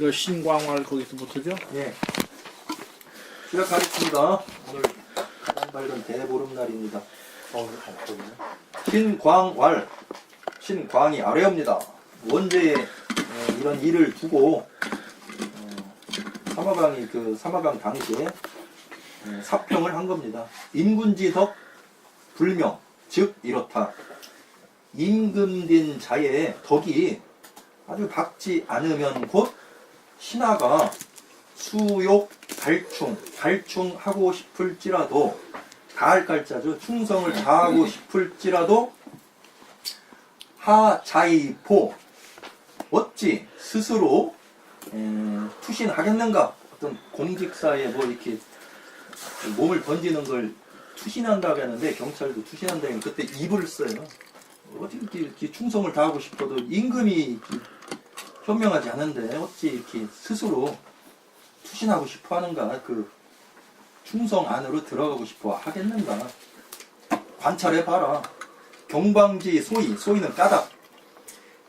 그 신광활 거기서 붙어죠? 예. 시작하겠습니다. 오늘 가장 밝은 대보름날입니다. 신광활, 신광이 아래옵니다. 원제에 이런 일을 두고 사마강이 그 사마강 당시에 사평을 한 겁니다. 임금지덕 불명, 즉 이렇다. 임금된 자의 덕이 아주 밝지 않으면 곧 신하가 수욕 갈충하고 싶을지라도, 다할 갈자죠. 충성을 다하고 싶을지라도 하자이포, 어찌 스스로 투신하겠는가. 어떤 공직사에 뭐 이렇게 몸을 던지는 걸 투신한다고 하는데, 경찰도 투신한다면 그때 입을 써요. 어찌 이렇게 충성을 다하고 싶어도 임금이 현명하지 않은데 어찌 이렇게 스스로 투신하고 싶어 하는가. 그 충성 안으로 들어가고 싶어 하겠는가. 관찰해 봐라. 경방지 소이는 까닭.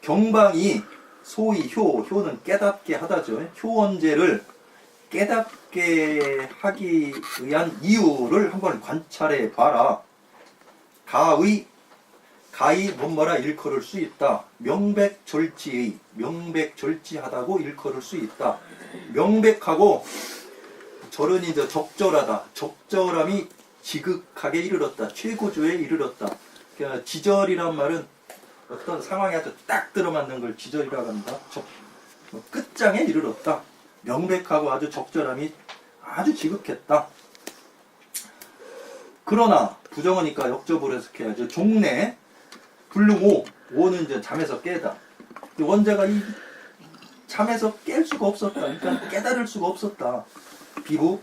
경방이 소이 효는 깨닫게 하다죠. 효원제를 깨닫게 하기 위한 이유를 한번 관찰해 봐라. 가히 뭐뭐라 일컬을 수 있다. 명백절지하다고 일컬을 수 있다. 명백하고 절은 이제 적절하다. 적절함이 지극하게 이르렀다. 최고조에 이르렀다. 그러니까 지절이란 말은 어떤 상황에 아주 딱 들어맞는 걸 지절이라고 합니다. 끝장에 이르렀다. 명백하고 아주 적절함이 아주 지극했다. 그러나 부정어니까 역접을 해석해야죠. 종래 불능오, 오는 이제 잠에서 깨다. 원자가 이 잠에서 깰 수가 없었다. 그러니까 깨달을 수가 없었다. 비부,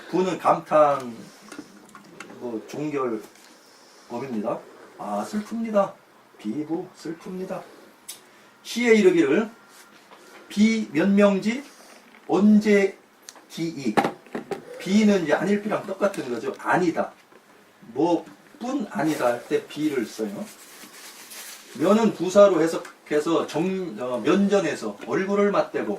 부는 감탄, 종결법입니다. 아, 슬픕니다. 비부, 슬픕니다. 시에 이르기를 비면명지 언제 기이. 비는 이제 아닐비랑 똑같은 거죠. 아니다. 뿐 아니다 할 때 비를 써요. 면은 부사로 해석해서 면전에서 얼굴을 맞대고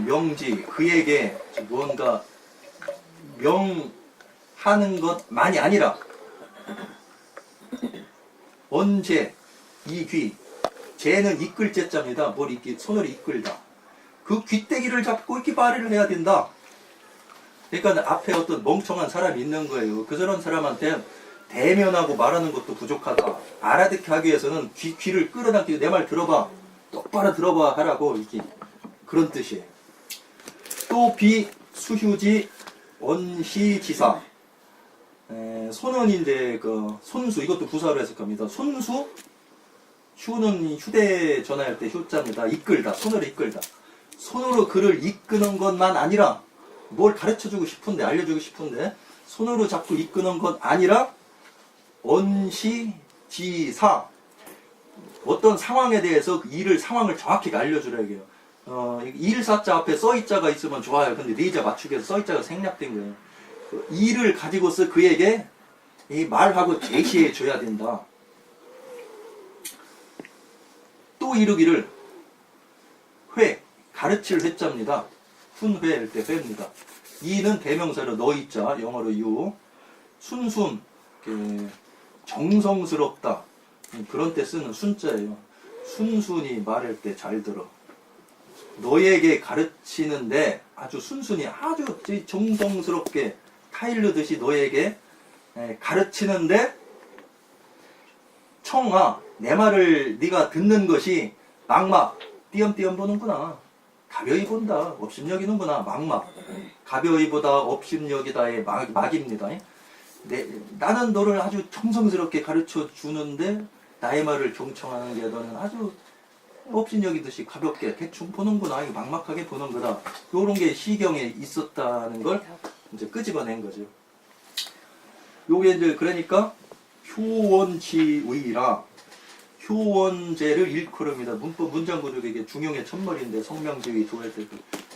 명지, 그에게 무언가 명하는 것만이 아니라 언제 이귀, 제는 이끌 제자입니다. 뭘 이렇게 손으로 이끌다. 그 귀때기를 잡고 이렇게 발휘를 해야 된다. 그러니까 앞에 어떤 멍청한 사람이 있는 거예요. 그런 사람한테 대면하고 말하는 것도 부족하다. 알아듣게 하기 위해서는 귀를 끌어당기고 내 말 들어봐. 똑바로 들어봐 하라고, 이렇게 그런 뜻이에요. 또 비수휴지 원시지사. 손은 이제 손수, 이것도 부사로 해석합니다. 손수, 휴는 휴대전화할 때 휴자입니다. 이끌다, 손으로 이끌다. 손으로 글을 이끄는 것만 아니라, 뭘 가르쳐주고 싶은데, 알려주고 싶은데, 손으로 자꾸 이끄는 것 아니라, 원시지사, 어떤 상황에 대해서 상황을 정확히 알려주라 이게요. 일사자 앞에 써있자가 있으면 좋아요. 근데 네자 맞추기 위해서 써있자가 생략된 거예요. 일을 가지고서 그에게 이 말하고 제시해 줘야 된다. 또 이르기를 가르칠 회자입니다. 훈회일 때 회입니다. 이는 대명사로 너희자, 영어로 you. 순순, 정성스럽다, 그런 때 쓰는 순자예요. 순순히 말할 때 잘 들어. 너에게 가르치는데 아주 순순히, 아주 정성스럽게 타일르듯이 너에게 가르치는데, 청아, 내 말을 네가 듣는 것이 막막, 띄엄띄엄 보는구나. 가벼이 본다, 업심여기는구나. 막막, 가벼이 보다 업심여기다의 막입니다. 나는 너를 아주 정성스럽게 가르쳐 주는데 나의 말을 경청하는 게 너는 아주 업신여기듯이 가볍게 대충 보는구나. 이거 막막하게 보는 거다. 요런 게 시경에 있었다는 걸 이제 끄집어낸 거죠. 요게 이제 그러니까 효원치의라, 효원제를 일컬음이다. 문법 문장 구조가 이게 중용의 첫머리인데 성명지의 도할 때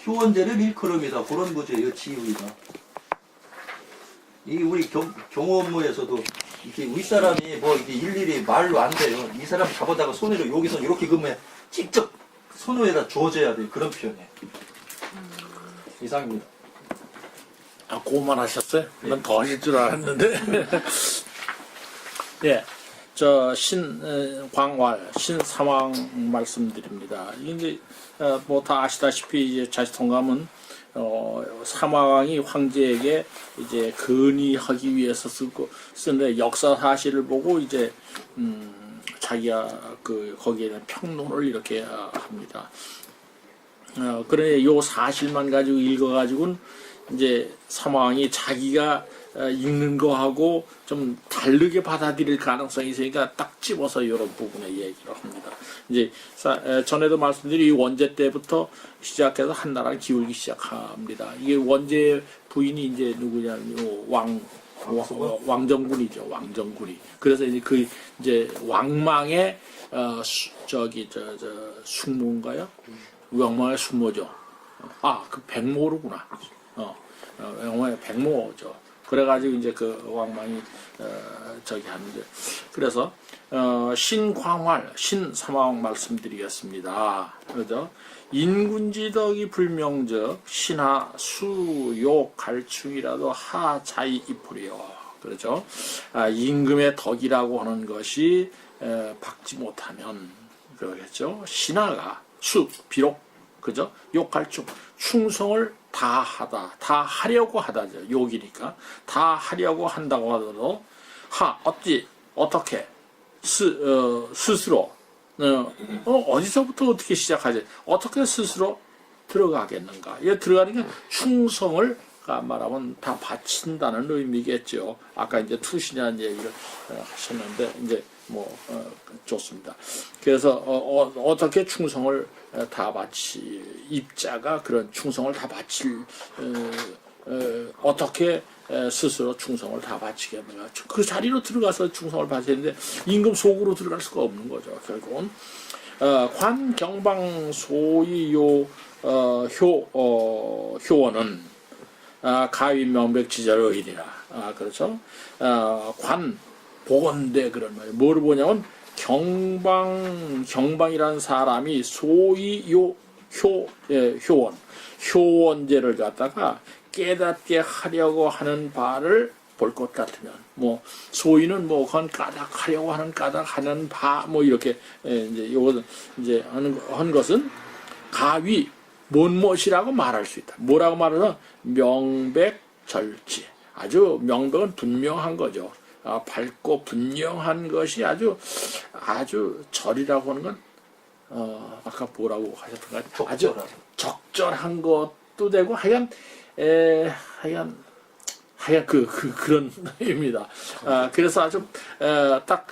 효원제를 일컬음이다. 그런 구조예요. 지의가. 이 우리 경호 업무에서도 이렇게 윗사람이 뭐 이게 일일이 말로 안 돼요. 이 사람 잡아다가 손으로 여기서 이렇게 그으면 직접 손으로에다 주어져야 돼. 그런 표현이에요. 이상입니다. 아, 그거만 하셨어요? 난 더 하실 줄 알았는데. 예. 저, 광활, 신사왕 말씀드립니다. 이게 이제, 뭐 다 아시다시피 이제 자치통감은, 사마왕이 황제에게 이제 건의하기 위해서 쓰는데 역사 사실을 보고 이제, 자기가 거기에 대한 평론을 이렇게 합니다. 그래, 요 사실만 가지고 읽어가지고는 이제 사마왕이 자기가 읽는 거하고 좀 다르게 받아들일 가능성이 있으니까 딱 집어서 이런 부분에 얘기를 합니다. 이제 전에도 말씀드린 이 원제 때부터 시작해서 한나라를 기울기 시작합니다. 이게 원제 부인이 이제 누구냐면 왕정군이죠. 왕정군이. 그래서 이제 이제 왕망의 숙모인가요? 왕망의 숙모죠. 그 백모로구나. 영화의 백모죠. 그래가지고 이제 그 왕망이 하는데 그래서 신광활 신사마왕 말씀드리겠습니다. 그죠? 인군지덕이 불명적 신하 수욕 갈충이라도 하자이 이풀이요. 그렇죠? 임금의 덕이라고 하는 것이 받지 못하면 그러겠죠. 신하가 비록 그죠? 욕갈충 충성을 다 하려고 하다죠. 욕이니까 다 하려고 한다고 하더라도 어떻게 스스로 어디서부터 어떻게 시작하지? 어떻게 스스로 들어가겠는가? 이 들어가는 게 충성을 말하면 다 바친다는 의미겠죠. 아까 이제 투시냐는 얘기를 하셨는데 이제 좋습니다. 그래서 어떻게 충성을 다 입자가 그런 충성을 다 바칠 어떻게 스스로 충성을 다 바치겠는가? 그 자리로 들어가서 충성을 바치는데 임금 속으로 들어갈 수가 없는 거죠. 결국은 관경방 소위 효원은 가위 명백 지자로 의리라. 그렇죠? 관 보건대 그런 말이에요. 뭐를 보냐면 경방이라는 사람이 소위 효원제를 갖다가 깨닫게 하려고 하는 바를 볼 것 같으면 소위는 그건 까닭하려고 하는 까닭하는 바 이렇게 이제 요것은 이제 한 것은 가위 못못이라고 말할 수 있다. 뭐라고 말하면 명백절지. 아주 명백은 분명한 거죠. 밝고 분명한 것이 아주 절이라고 하는 건 아까 뭐라고 하셨던가요? 아주 적절한 것도 되고 하여간 그런 의미입니다. 그래서 아주 딱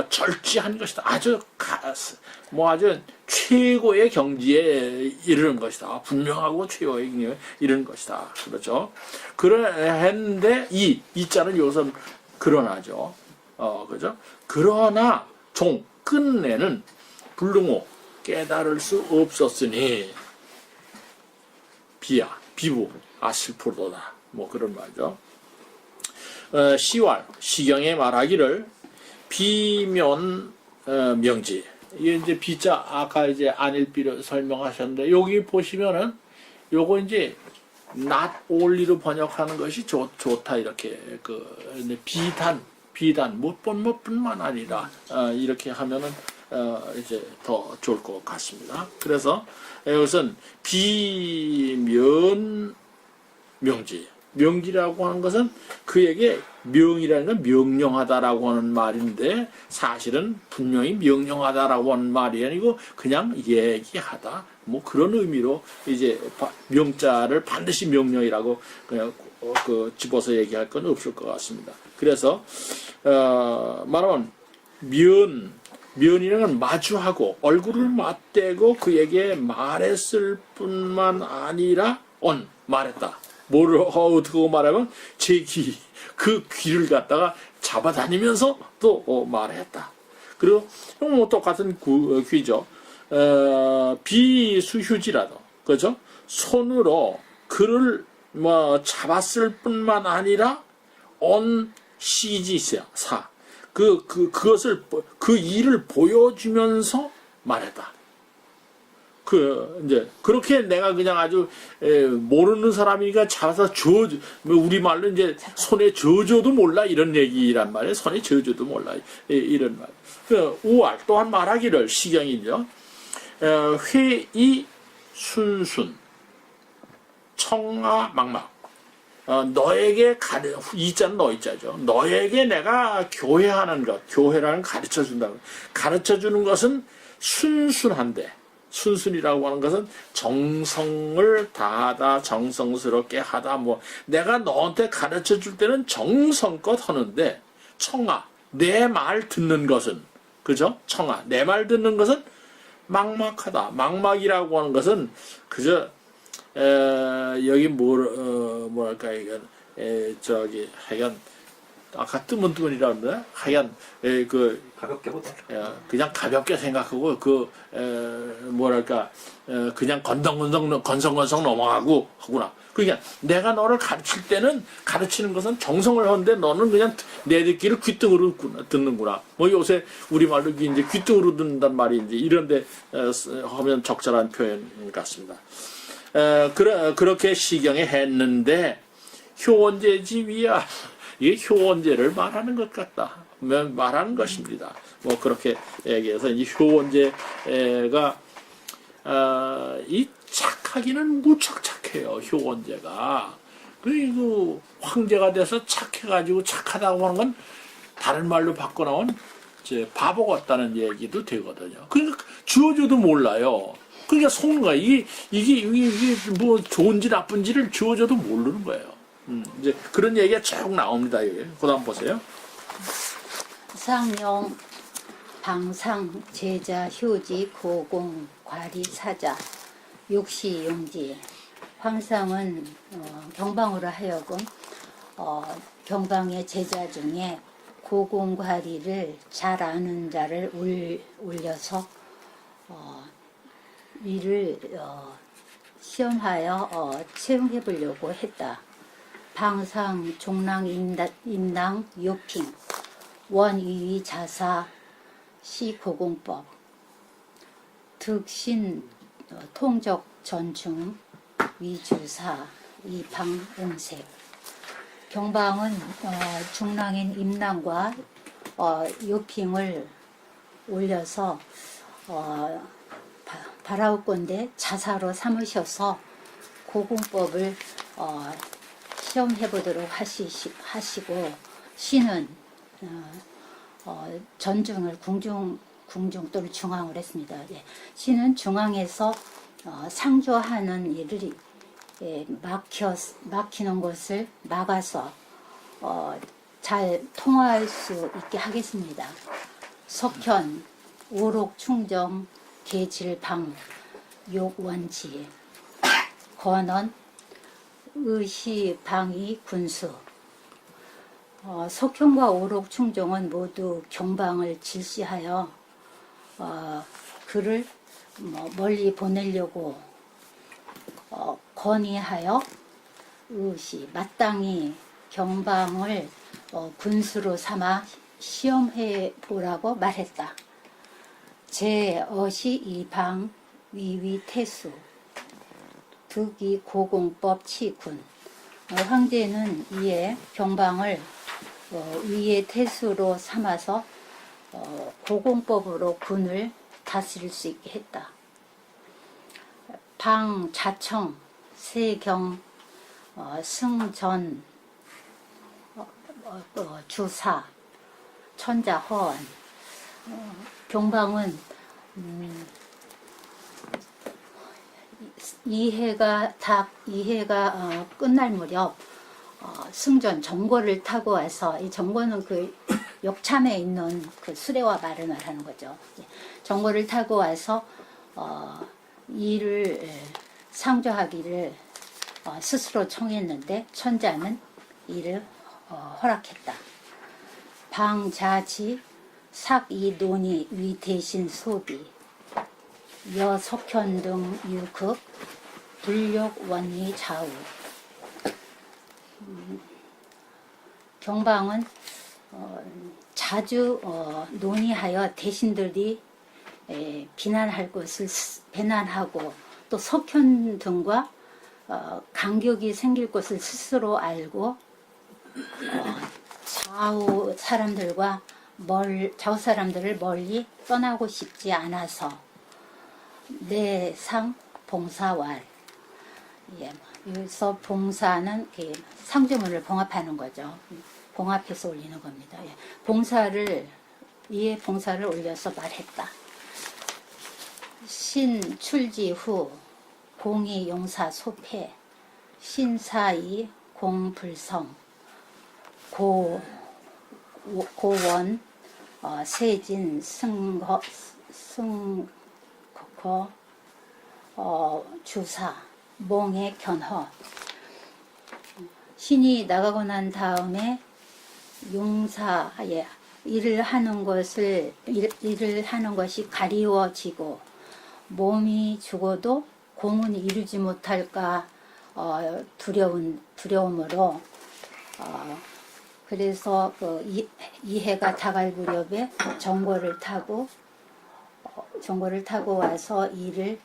절제한 것이다. 아주 최고의 경지에 이르는 것이다. 분명하고 최고의 경지에 이르는 것이다. 그렇죠? 그랬는데 이자는 여기서 그러나죠. 그죠? 그러나 끝내는 불능호 깨달을 수 없었으니 비부 슬프도다. 그런 말이죠. 시경에 말하기를 비면 명지. 이게 이제 비자 아까 이제 안일비를 설명하셨는데 여기 보시면은 요거 이제 not only로 번역하는 것이 좋다 이렇게 비단 못 본 뿐만 아니라 이렇게 하면은 이제 더 좋을 것 같습니다. 그래서 이것은 비면 명지라고 하는 것은 그에게 명이라는 건 명령하다라고 하는 말인데 사실은 분명히 명령하다라고 하는 말이 아니고 그냥 얘기하다 그런 의미로 이제 명자를 반드시 명령이라고 그냥 집어서 얘기할 건 없을 것 같습니다. 그래서 말하면 면이라는 건 마주하고 얼굴을 맞대고 그에게 말했을 뿐만 아니라 말했다. 뭐를 어떻게 말하면 제 그 귀를 갖다가 잡아다니면서 또 말했다. 그리고 똑같은 귀죠. 비수휴지라도 그죠? 손으로 그를 잡았을 뿐만 아니라 시지사 그것을 그 일을 보여주면서 말했다. 이제 그렇게 내가 그냥 아주 모르는 사람이니까 잡아서 우리 말로 이제 손에 져줘도 몰라 이런 얘기란 말이에요. 손에 져줘도 몰라 이런 말. 우알 또한 말하기를 시경이죠. 회의 순순 청아 망막. 너에게 이자는 너이자죠. 너에게 내가 교회하는 것, 교회라는 가르쳐 준다고. 가르쳐 주는 것은 순순한데, 순순이라고 하는 것은 정성을 다하다, 정성스럽게 하다, 내가 너한테 가르쳐 줄 때는 정성껏 하는데, 청아, 내 말 듣는 것은, 그죠? 청아, 내 말 듣는 것은 막막하다. 막막이라고 하는 것은, 그저, 여기 뭐랄까 이건 하여간 아까 뜨문뜨문이라 그러나 하여간 가볍게 보다. 그냥 가볍게 생각하고 뭐랄까 그냥 건성건성 넘어가고 하구나. 그러니까 내가 너를 가르칠 때는 가르치는 것은 정성을 하는데 너는 그냥 내 듣기를 귓등으로 듣는구나. 요새 우리말로 이제 귓등으로 듣는단 말이 이제 이런데 하면 적절한 표현 같습니다. 그렇게 시경에 했는데 효원제지위야. 이게 효원제를 말하는 것 같다. 말하는 것입니다. 그렇게 얘기해서 이 효원제가 이 착하기는 무척 착해요. 효원제가. 그리고 황제가 돼서 착해가지고 착하다고 하는 건 다른 말로 바꿔나온 바보 같다는 얘기도 되거든요. 그러니까 주어줘도 몰라요. 그러니까 속는 거야. 이게 뭐 좋은지 나쁜지를 주어줘도 모르는 거예요. 이제 그런 얘기가 쭉 나옵니다. 여기. 그다음 보세요. 상용 방상 제자 효지 고공 과리 사자 육시 용지. 황상은 경방으로 하여금 경방의 제자 중에 고공과리를 잘 아는 자를 올려서 이를 시험하여 채용해 보려고 했다. 방상 종랑 인당 요핑 원위위 자사 시고공법 득신 통적 전중 위주사 이방응색. 경방은 중랑인 임랑과 요핑을 올려서 바라옵건대 자사로 삼으셔서 고공법을 시험해 보도록 하시고 신은 전중을 궁중 또는 중앙을 했습니다. 예. 신은 중앙에서 상조하는 일을 막히는 것을 막아서 잘 통화할 수 있게 하겠습니다. 석현, 오록, 충정, 계질방, 욕원지, 권원, 의시, 방위, 군수. 석현과 오록, 충정은 모두 경방을 질시하여 그를 멀리 보내려고 건의하여 의시, 마땅히 경방을 군수로 삼아 시험해 보라고 말했다. 제 어시 이방 위위 태수 득이 고공법 치군. 황제는 이에 경방을 위의 태수로 삼아서 고공법으로 군을 다스릴 수 있게 했다. 방 자청 세경 승전 주사 천자허원. 경방은 이해가 끝날 무렵 승전 정궐을 타고 와서, 이 정궐은 그 역참에 있는 그 수레와 말을 말하는 거죠. 정궐을 타고 와서 이를 상조하기를 스스로 청했는데 천자는 이를 허락했다. 방자지 삭이 논이 위 대신 소비 여석현 등 유급 불력 원리 좌우. 경방은 자주 논의하여 대신들이 비난할 것을 배난하고 또 석현 등과 간격이 생길 것을 스스로 알고 좌우 사람들을 멀리 떠나고 싶지 않아서 내상 봉사왈. 예, 여기서 봉사는 상주문을 봉합하는 거죠. 봉합해서 올리는 겁니다. 예, 이에 봉사를 올려서 말했다. 신 출지 후 공이 용사 소패 신사이 공불성 고원 세진 승거 주사 몽의 견허. 신이 나가고 난 다음에 용사의 일을 하는 것이 가리워지고 몸이 죽어도 공은 이루지 못할까 두려움으로 그래서 이해가 다갈 무렵에 정궐을 타고 와서 이를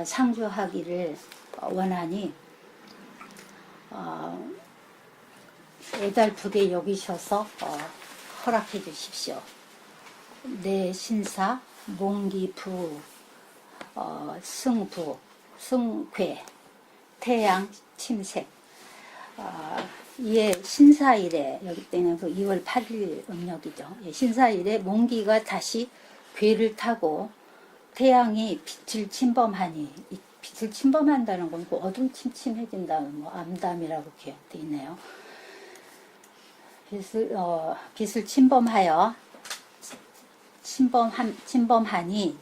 상주하기를 원하니 애달프게 여기셔서 허락해 주십시오. 내 신사 몽기부 승괴 태양 침색. 이에 신사일에 여기 때는 그 2월 8일 음력이죠. 예, 신사일에 몽기가 다시 괴를 타고 태양이 빛을 침범하니, 빛을 침범한다는 건 그 어둠 침침해진다는 뭐 암담이라고 이렇게 돼 있네요. 빛을 침범하니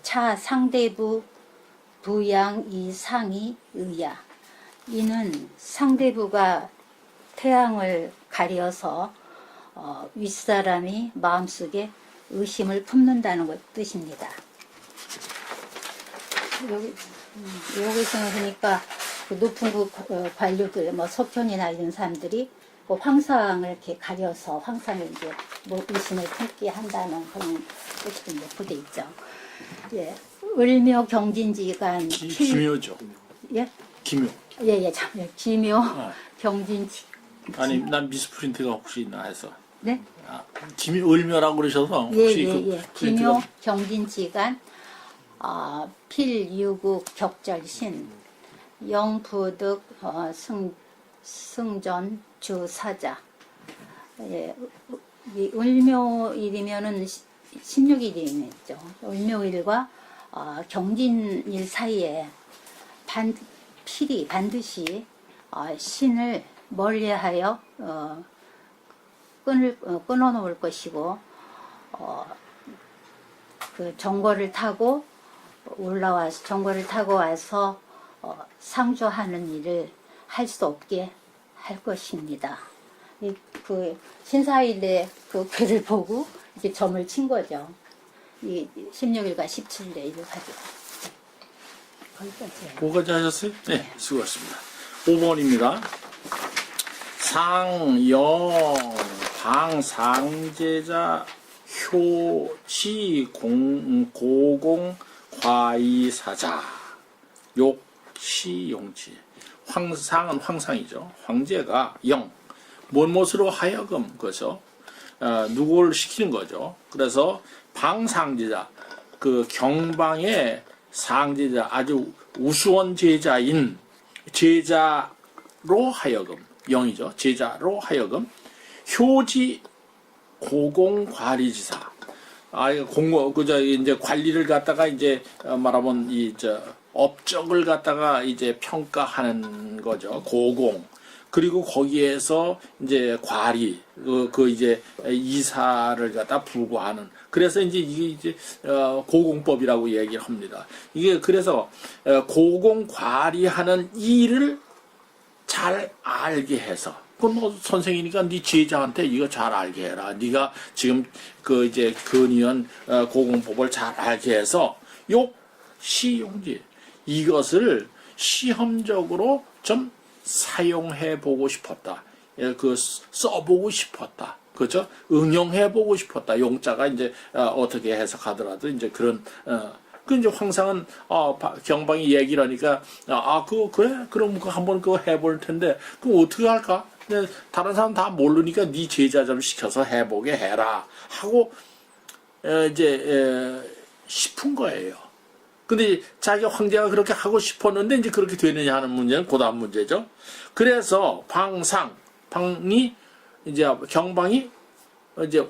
차 상대부 부양 이상이 의야. 이는 상대부가 태양을 가려서 윗사람이 마음속에 의심을 품는다는 뜻입니다. 여기서는 그러니까 그 높은 관료들, 뭐 석현이나 이런 사람들이 그 황상을 이렇게 가려서 황상을 이제 뭐 의심을 품게 한다는 그런 뜻이 이제 부대 있죠. 예, 을묘 경진지간 기묘죠. 예, 기묘. 예, 기묘 경진지. 아니 난 미스프린트가 혹시 있나 해서. 네? 기묘 을묘라고 그러셔서 혹시 예. 기묘 경진지간 필유국 격절신 영부득 승전 주사자. 예, 을묘일이면은 16일이죠. 을묘일과 경진일 사이에 필히 반드시 신을 멀리하여 끊어놓을 것이고 그 정궐을 타고 와서 상주하는 일을 할 수 없게 할 것입니다. 그 신사일에 그 글을 보고 이렇게 점을 친 거죠. 이 16일과 17일에 일을 가지고. 거기까지. 뭐까지 하셨어요? 네, 수고하셨습니다. 5번입니다. 상영 방상제자 효치 고공 과이사자 욕시용지. 황상은 황상이죠. 황제가 뭔못으로 하여금 그래서 누구를 시키는 거죠. 그래서 방상제자, 그 경방의 상제자, 아주 우수원 제자인 제자로 하여금, 영이죠. 제자로 하여금 효지 고공과리지사. 이제 관리를 갖다가 이제 말하면 업적을 갖다가 이제 평가하는 거죠. 고공. 그리고 거기에서 이제 과리, 이제 이사를 갖다 부과하는. 그래서 이제 이게 고공법이라고 얘기를 합니다. 이게 그래서 고공과리하는 일을 잘 알게 해서. 그건 뭐 선생이니까 네 제자한테 이거 잘 알게 해라. 네가 지금 이제 근위원 고공법을 잘 알게 해서 시용지 이것을 시험적으로 좀 사용해 보고 싶었다. 써보고 싶었다. 그죠? 응용해 보고 싶었다. 용자가 이제 어떻게 해석하더라도 이제 그런 그 이제 황상은 경방이 얘기를 하니까 그래 그럼 그거 한번 그거 해볼 텐데 그럼 어떻게 할까? 근데 다른 사람 다 모르니까 네 제자 좀 시켜서 해보게 해라 하고 이제 싶은 거예요. 근데 자기 황제가 그렇게 하고 싶었는데 이제 그렇게 되느냐 하는 문제는 그다음 문제죠. 그래서 방이 이제 경방이 이제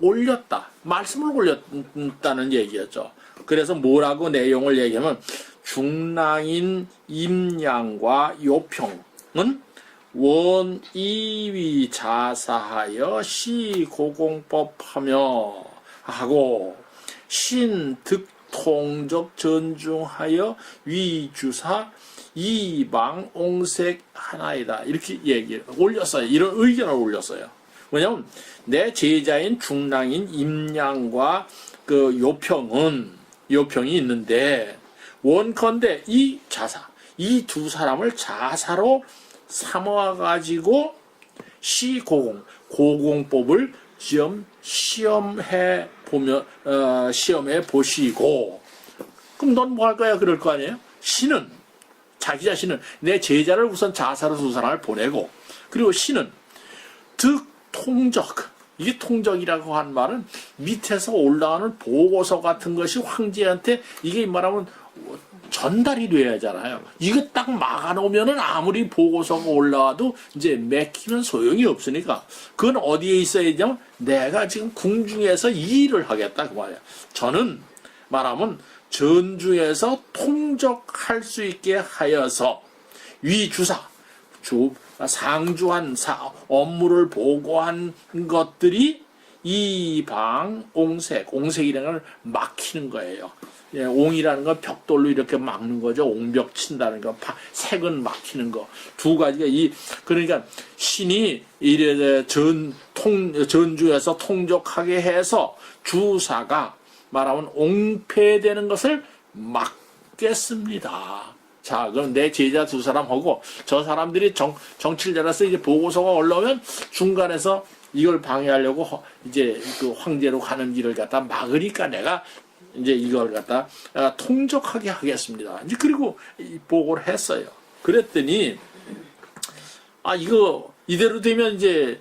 올렸다. 말씀을 올렸다는 얘기였죠. 그래서 뭐라고 내용을 얘기하면 중랑인 임양과 요평은 원이위 자사하여 시고공법하며 하고 신득통적 전중하여 위주사 이방 옹색 하나이다. 이렇게 올렸어요. 이런 의견을 올렸어요. 왜냐면 내 제자인 중랑인 임양과 그 요평이 있는데 원컨대 이 두 사람을 자사로 삼아가지고 고공법을 시험해 보시고 그럼 넌 뭐 할 거야? 그럴 거 아니에요? 자기 자신은 내 제자를 우선 자사로 두 사람을 보내고 그리고 신은 통적 이게 통적이라고 한 말은 밑에서 올라오는 보고서 같은 것이 황제한테 이게 말하면 전달이 돼야 하잖아요. 이거 딱 막아놓으면은 아무리 보고서가 올라와도 이제 맥히면 소용이 없으니까 그건 어디에 있어야 되냐면 내가 지금 궁중에서 이 일을 하겠다 그 말이야. 저는 말하면 전중에서 통적할 수 있게 하여서 위주사 상주한 업무를 보고한 것들이 이방 옹색이라는 걸 막히는 거예요. 예, 옹이라는 건 벽돌로 이렇게 막는 거죠. 옹벽 친다는 거, 색은 막히는 거. 두 가지가 그러니까 신이 이래 전주에서 통적하게 해서 주사가 말하면 옹패되는 것을 막겠습니다. 자, 그럼 내 제자 두 사람하고 저 사람들이 정치를 잘해서 이제 보고서가 올라오면 중간에서 이걸 방해하려고 이제 그 황제로 가는 길을 갖다 막으니까 내가 이제 이걸 갖다 통적하게 하겠습니다. 이제 그리고 보고를 했어요. 그랬더니 이거 이대로 되면 이제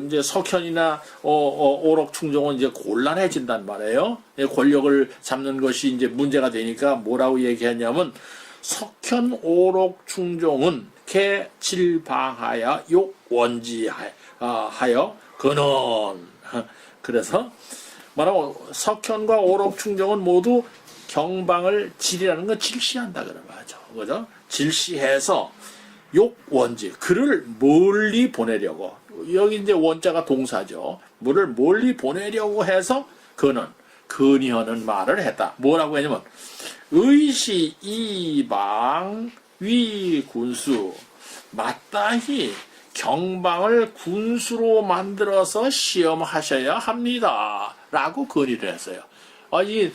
이제 석현이나 오록충종은 이제 곤란해진단 말이에요. 권력을 잡는 것이 이제 문제가 되니까 뭐라고 얘기했냐면 석현 오록충종은 개질방하여 욕원지하여 근원. 그래서 말하면 석현과 오록충종은 모두 경방을 질이라는 건 질시한다 그런 거죠. 그죠? 질시해서 욕원지 그를 멀리 보내려고 여기 이제 원자가 동사죠. 물을 멀리 보내려고 해서 근이하는 말을 했다. 뭐라고 했냐면 의시 이방 위 군수 마땅히 경방을 군수로 만들어서 시험하셔야 합니다. 라고 건의를 했어요. 이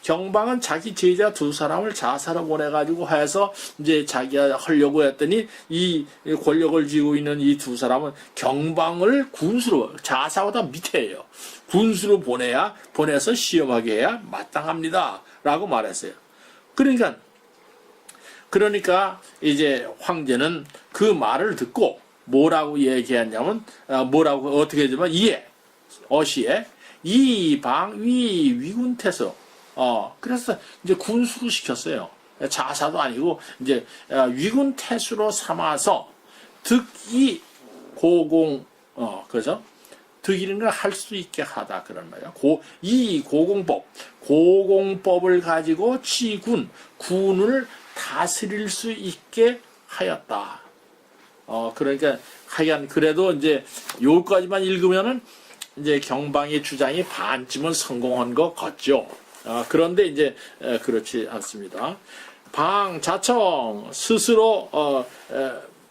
경방은 자기 제자 두 사람을 자사로 보내가지고 해서 이제 자기가 하려고 했더니 이 권력을 쥐고 있는 이 두 사람은 경방을 군수로 자사보다 밑에예요. 군수로 보내서 시험하게 해야 마땅합니다. 라고 말했어요. 그러니까 이제 황제는 그 말을 듣고 뭐라고 얘기했냐면 어떻게 했냐면 어시에 이방 위군태서 그래서 이제 군수로 시켰어요. 자사도 아니고 이제 위군태수로 삼아서 득이 고공 그죠? 득이는 걸 할 수 있게 하다 그런 말이야. 이 고공법을 가지고 군을 다스릴 수 있게 하였다. 그러니까 하여간 그래도 이제 여기까지만 읽으면은 이제 경방의 주장이 반쯤은 성공한 것 같죠. 그런데 이제 그렇지 않습니다. 방자청 스스로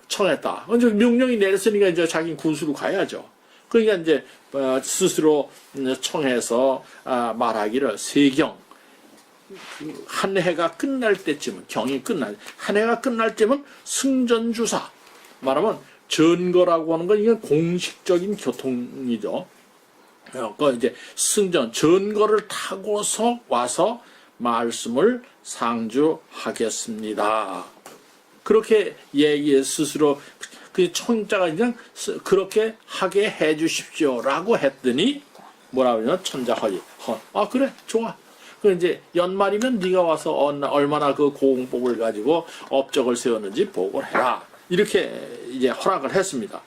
청했다. 이제 명령이 내렸으니까 이제 자기 군수로 가야죠. 그러니까 이제 스스로 청해서 말하기를 세경 한 해가 끝날 때쯤은 한 해가 끝날 때면 승전주사 말하면 전거라고 하는 건 이건 공식적인 교통이죠. 그 이제 전거를 타고서 와서 말씀을 상주하겠습니다. 그렇게 얘기 스스로 그 청자가 그냥 그렇게 하게 해 주십시오라고 했더니 뭐라 그러냐 천자허이 아 그래 좋아. 그 이제 연말이면 네가 와서 얼마나 그 공복을 가지고 업적을 세웠는지 보고를 해라. 이렇게 이제 허락을 했습니다.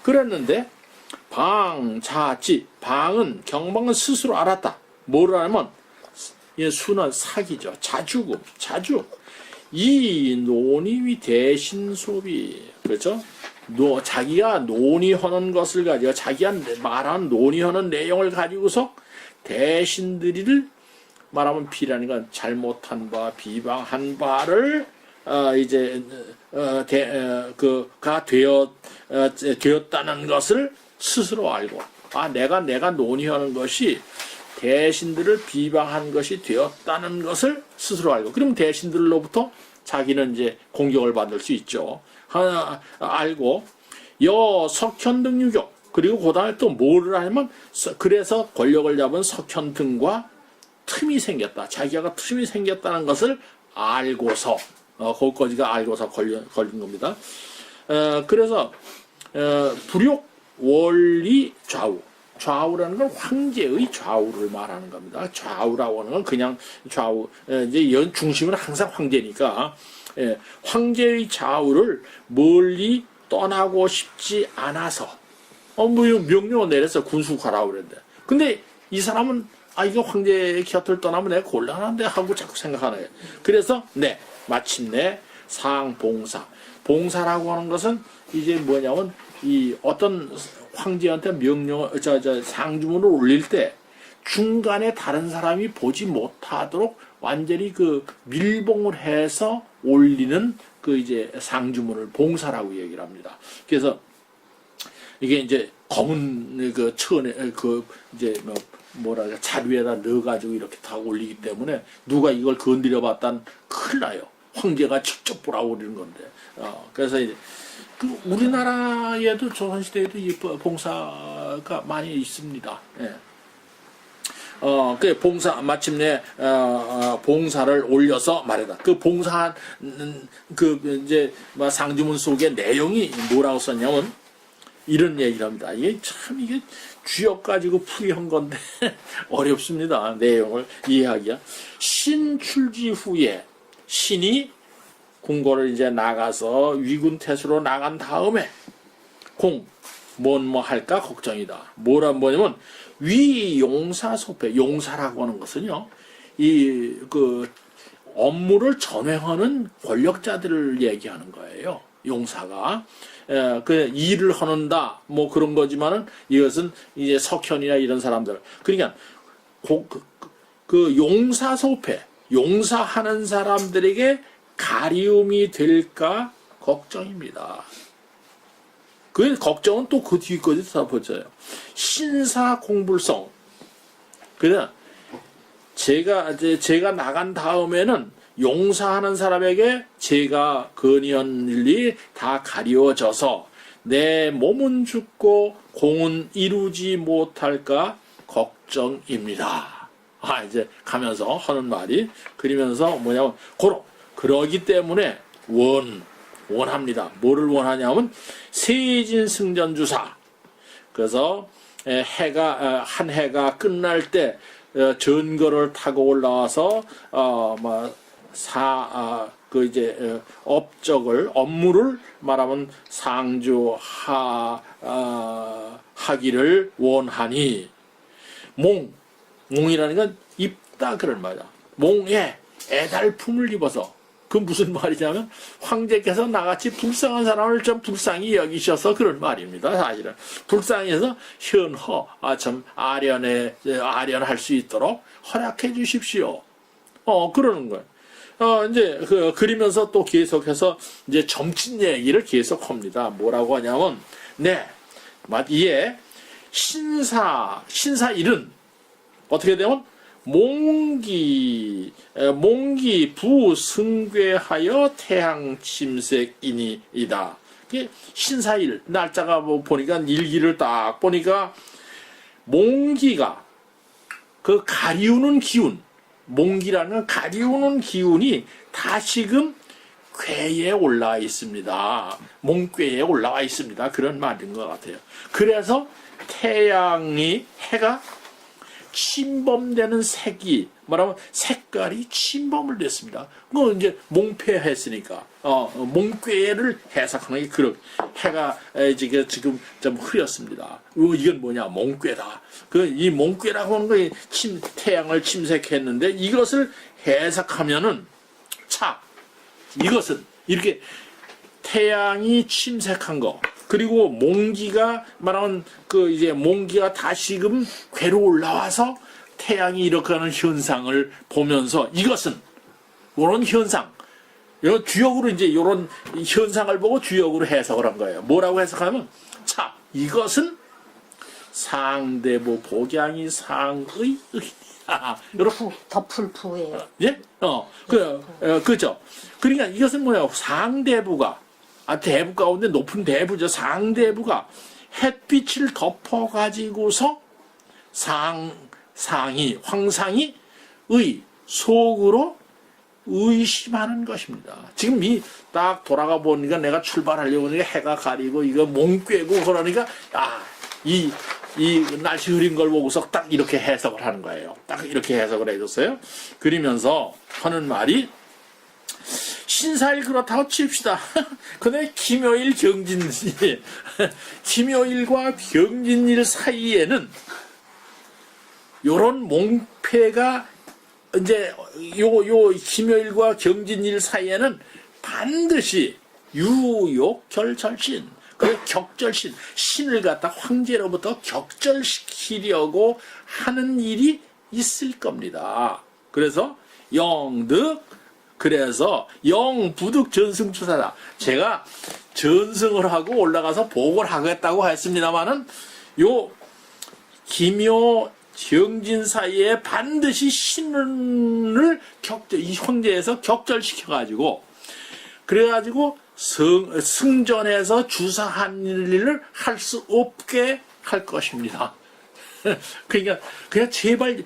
그랬는데 방자지 방은 경방은 스스로 알았다. 뭐를 하면 수는 사기죠. 자주금 자주. 이 논의위 대신 소비 그렇죠? 자기가 논의하는 것을 가지고 자기가 말하는 논의하는 내용을 가지고서 대신들이를 말하면 비라는 건 잘못한 바 비방한 바를 되었다는 것을 스스로 알고 내가 논의하는 것이 대신들을 비방한 것이 되었다는 것을 스스로 알고 그럼 대신들로부터 자기는 이제 공격을 받을 수 있죠. 알고 석현 등 유교 그리고 그다음에 또 뭐를 하면 그래서 권력을 잡은 석현 등과 틈이 생겼다. 자기가 틈이 생겼다는 것을 알고서 거기까지가 알고서 걸린 겁니다. 그래서 불욕 원리 좌우 좌우라는 건 황제의 좌우를 말하는 겁니다. 좌우라고 하는 건 그냥 좌우, 이제 연 중심은 항상 황제니까, 황제의 좌우를 멀리 떠나고 싶지 않아서, 명령을 내려서 군수가라고 그랬는데. 근데 이 사람은, 이거 황제의 곁을 떠나면 내가 곤란한데 하고 자꾸 생각하는 거예요. 그래서, 마침내 상봉사. 봉사라고 하는 것은 이제 뭐냐면, 어떤 황제한테 상주문을 올릴 때 중간에 다른 사람이 보지 못하도록 완전히 그 밀봉을 해서 올리는 그 이제 상주문을 봉사라고 얘기를 합니다. 그래서 이게 이제 검은 그 천에 이제 뭐랄까 자루에다 넣어가지고 이렇게 다 올리기 때문에 누가 이걸 건드려 봤다는 큰일 나요. 황제가 직접 보라고 그러는 건데. 그래서 이제 우리나라에도 조선시대에도 이 봉사가 많이 있습니다. 그 봉사, 마침내, 봉사를 올려서 말이다. 그 봉사한, 이제, 상주문 속의 내용이 뭐라고 썼냐면, 이런 얘기를 합니다. 이게 주역 가지고 풀이한 건데, 어렵습니다. 내용을 이해하기가. 신 출지 후에, 신이 궁궐을 이제 나가서 위군 태수로 나간 다음에 뭐 할까 걱정이다. 뭐냐면 위용사소패 용사라고 하는 것은요 업무를 전행하는 권력자들을 얘기하는 거예요. 용사가 그 일을 하는다 뭐 그런 거지만은 이것은 이제 석현이나 이런 사람들 그러니까 그 용사소패 용사하는 사람들에게 가리움이 될까 걱정입니다. 그 걱정은 또 그 뒤까지 다 보자요. 신사공불성. 그래 제가 나간 다음에는 용사하는 사람에게 제가 건의한 일이 다 가리워져서 내 몸은 죽고 공은 이루지 못할까 걱정입니다. 이제 가면서 하는 말이 그러면서 뭐냐면 그러기 때문에 원합니다. 뭐를 원하냐면 세진 승전주사. 그래서 한 해가 끝날 때 전거를 타고 올라와서 업무를 말하면 상주하기를 원하니 몽이라는 건 입다 그런 말이야. 몽에 애달품을 입어서 그 무슨 말이냐면 황제께서 나같이 불쌍한 사람을 좀 불쌍히 여기셔서 그런 말입니다. 사실은 불쌍해서 참 아련할 수 있도록 허락해 주십시오. 그러는 거예요. 이제 그리면서 또 계속해서 이제 점친 얘기를 계속합니다. 뭐라고 하냐면 이에 신사 일은 어떻게 되면 몽기 부승괴하여 태양 침색이니이다. 신사일 날짜가 보니까 일기를 딱 보니까 몽기가 그 가리우는 기운 몽기라는 가리우는 기운이 다시금 궤에 올라와 있습니다. 몽궤에 올라와 있습니다. 그런 말인 것 같아요. 그래서 태양이 해가 침범되는 색이 말하면 색깔이 침범을 됐습니다. 그 이제 몽패했으니까 몽궤를 해석하는 게 그런 해가 지금 좀 흐렸습니다. 이건 뭐냐 몽궤다. 이 몽궤라고 하는 거 태양을 침색했는데 이것을 해석하면은 차 이것은 이렇게 태양이 침색한 거 그리고 몽기가 말하면 이제 몽기가 다시금 궤로 올라와서 태양이 이렇게 하는 현상을 보면서 이것은 이런 현상 이런 주역으로 이제 이런 현상을 보고 주역으로 해석을 한 거예요. 뭐라고 해석하면 자 이것은 상대부 복양이 상의 이렇게 덮을부예요. 예? 그죠. 그러니까 이것은 뭐야? 상대부가 대부 가운데 높은 대부죠. 상대부가 햇빛을 덮어 가지고서 상이 황상이 속으로 의심하는 것입니다. 지금 딱 돌아가 보니까 내가 출발하려고 하니까 해가 가리고 이거 몽 꿰고 그러니까 이 날씨 흐린 걸 보고서 딱 이렇게 해석을 하는 거예요. 딱 이렇게 해석을 해줬어요. 그러면서 하는 말이 신사일 그렇다고 칩시다. 근데 김효일 경진일 김효일과 경진일 사이에는 요런 몽패가 이제 요 김효일과 경진일 사이에는 반드시 유욕결절신 그 격절신 신을 갖다 황제로부터 격절시키려고 하는 일이 있을 겁니다. 그래서 영득 그래서 영부득 전승추사다. 제가 전승을 하고 올라가서 복을 하겠다고 했습니다마는 요 김효 경진 사이에 반드시 신을 이 황제에서 격절시켜가지고 그래가지고 승전에서 주사한 일을 할 수 없게 할 것입니다. 그러니까 그냥 제발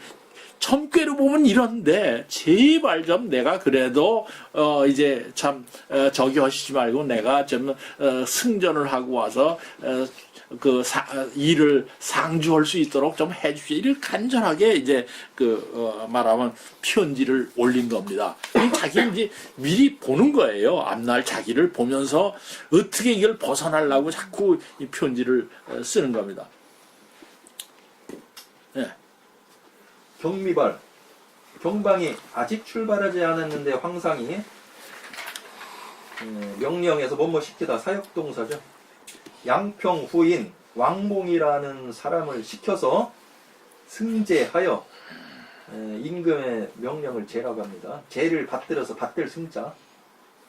점괘로 보면 이런데 제발 좀 내가 그래도 이제 참 저기 하시지 말고 내가 좀 승전을 하고 와서 일을 상주할 수 있도록 좀 해주십시오. 이를 간절하게 이제 말하면 편지를 올린 겁니다. 자기는 이제 미리 보는 거예요. 앞날 자기를 보면서 어떻게 이걸 벗어나려고 자꾸 이 편지를 쓰는 겁니다. 네. 경미발 경방이 아직 출발하지 않았는데 황상이 명령해서 뭐뭐 시키다 사역동사죠. 양평 후인 왕봉이라는 사람을 시켜서 승제하여 임금의 명령을 제라고 합니다. 제를 받들어서 받들 승자